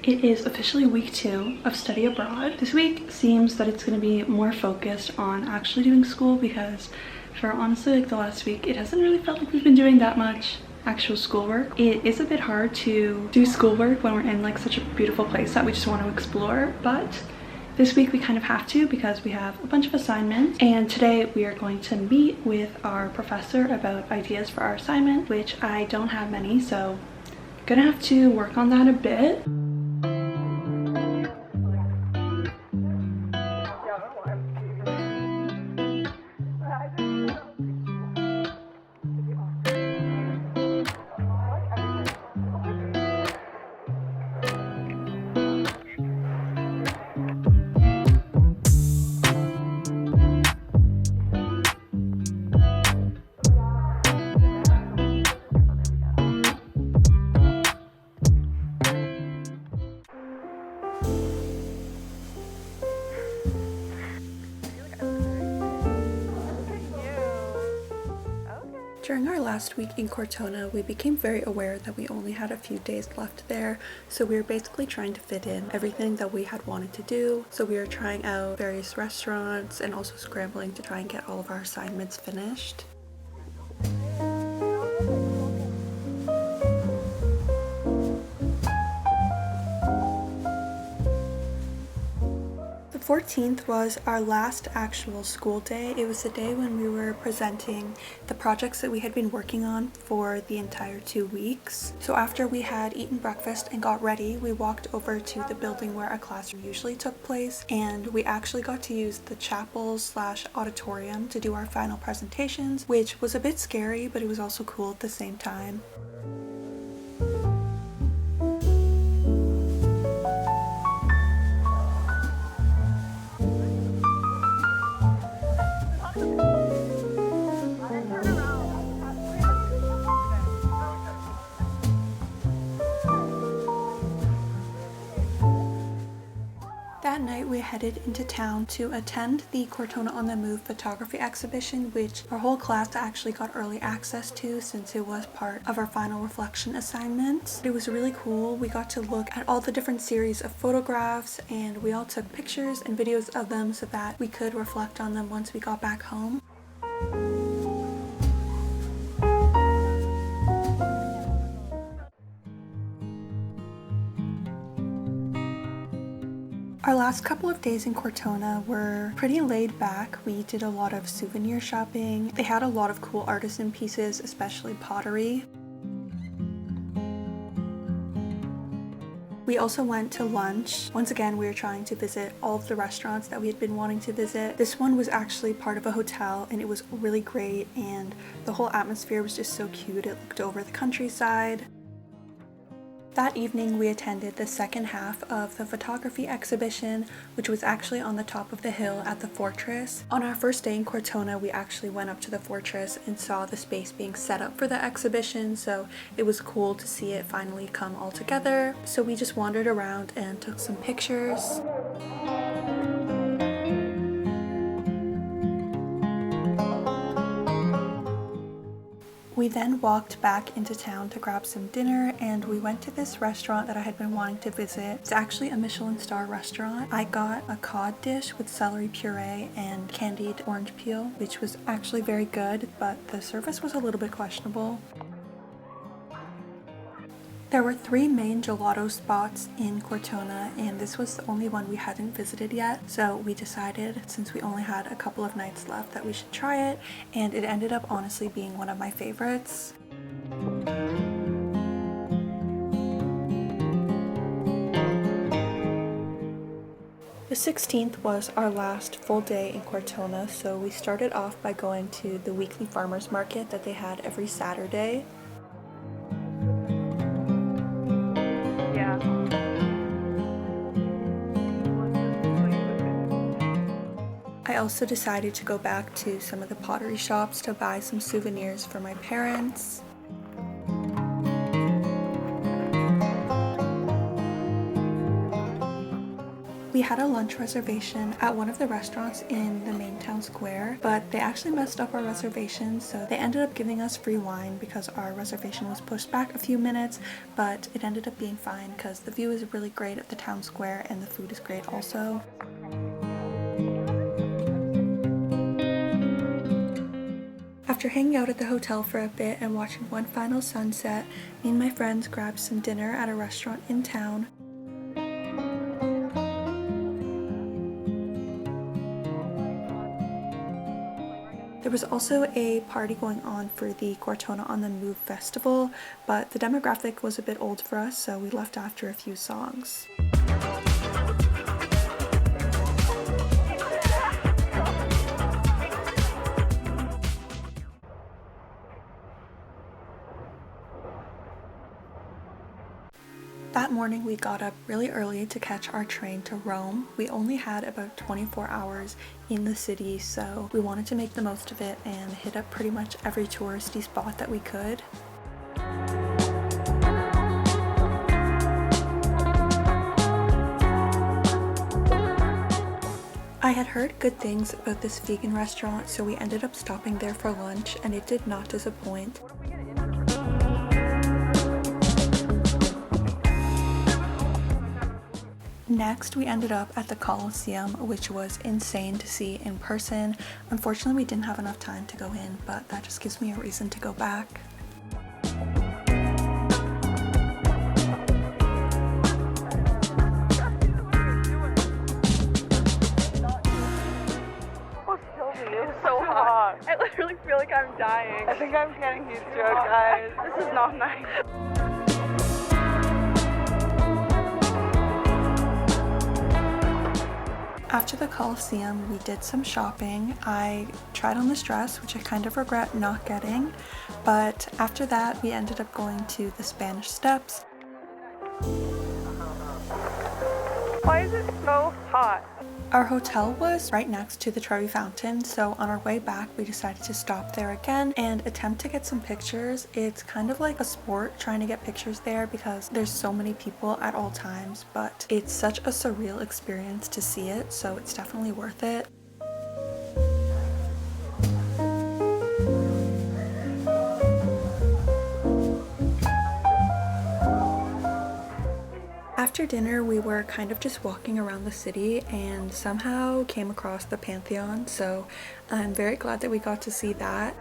It is officially week 2 of study abroad. This week seems that it's going to be more focused on actually doing school because for honestly like the last week it hasn't really felt like we've been doing that much actual schoolwork. It is a bit hard to do schoolwork when we're in like such a beautiful place that we just want to explore, but this week we kind of have to because we have a bunch of assignments, and today we are going to meet with our professor about ideas for our assignment, which I don't have many, so I'm gonna have to work on that a bit. During our last week in Cortona, we became very aware that we only had a few days left there, so we were basically trying to fit in everything that we had wanted to do. So we were trying out various restaurants and also scrambling to try and get all of our assignments finished. The 14th was our last actual school day. It was the day when we were presenting the projects that we had been working on for the entire 2 weeks. So after we had eaten breakfast and got ready, we walked over to the building where our class usually took place, and we actually got to use the chapel/auditorium to do our final presentations, which was a bit scary, but it was also cool at the same time. That night we headed into town to attend the Cortona on the Move photography exhibition, which our whole class actually got early access to since it was part of our final reflection assignment. It was really cool. We got to look at all the different series of photographs, and we all took pictures and videos of them so that we could reflect on them once we got back home. Our last couple of days in Cortona were pretty laid back. We did a lot of souvenir shopping. They had a lot of cool artisan pieces, especially pottery. We also went to lunch. Once again, we were trying to visit all of the restaurants that we had been wanting to visit. This one was actually part of a hotel and it was really great, and the whole atmosphere was just so cute. It looked over the countryside. That evening we attended the second half of the photography exhibition, which was actually on the top of the hill at the fortress. On our first day in Cortona, we actually went up to the fortress and saw the space being set up for the exhibition, so it was cool to see it finally come all together. So we just wandered around and took some pictures. We then walked back into town to grab some dinner, and we went to this restaurant that I had been wanting to visit. It's actually a Michelin star restaurant. I got a cod dish with celery puree and candied orange peel, which was actually very good, but the service was a little bit questionable. There were 3 main gelato spots in Cortona, and this was the only one we hadn't visited yet, so we decided, since we only had a couple of nights left, that we should try it, and it ended up honestly being one of my favorites. The 16th was our last full day in Cortona, so we started off by going to the weekly farmers market that they had every Saturday. I also decided to go back to some of the pottery shops to buy some souvenirs for my parents. We We had a lunch reservation at one of the restaurants in the main town square, but they actually messed up our reservation, so they ended up giving us free wine because our reservation was pushed back a few minutes, but it ended up being fine because the view is really great at the town square and the food is great also. After hanging out at the hotel for a bit and watching one final sunset, me and my friends grabbed some dinner at a restaurant in town. There was also a party going on for the Cortona on the Move festival, but the demographic was a bit old for us, so we left after a few songs. That morning we got up really early to catch our train to Rome. We only had about 24 hours in the city, so we wanted to make the most of it and hit up pretty much every touristy spot that we could. I had heard good things about this vegan restaurant, so we ended up stopping there for lunch and it did not disappoint. Next, we ended up at the Colosseum, which was insane to see in person. Unfortunately, we didn't have enough time to go in, but that just gives me a reason to go back. It's so hot. I literally feel like I'm dying. I think I'm getting heat stroke, guys. This is not nice. After the Colosseum, we did some shopping. I tried on this dress, which I kind of regret not getting, but after that we ended up going to the Spanish Steps. Why is it so hot? Our hotel was right next to the Trevi Fountain, so on our way back we decided to stop there again and attempt to get some pictures. It's kind of like a sport trying to get pictures there because there's so many people at all times, but it's such a surreal experience to see it, so it's definitely worth it. After dinner, we were kind of just walking around the city and somehow came across the Pantheon, so I'm very glad that we got to see that.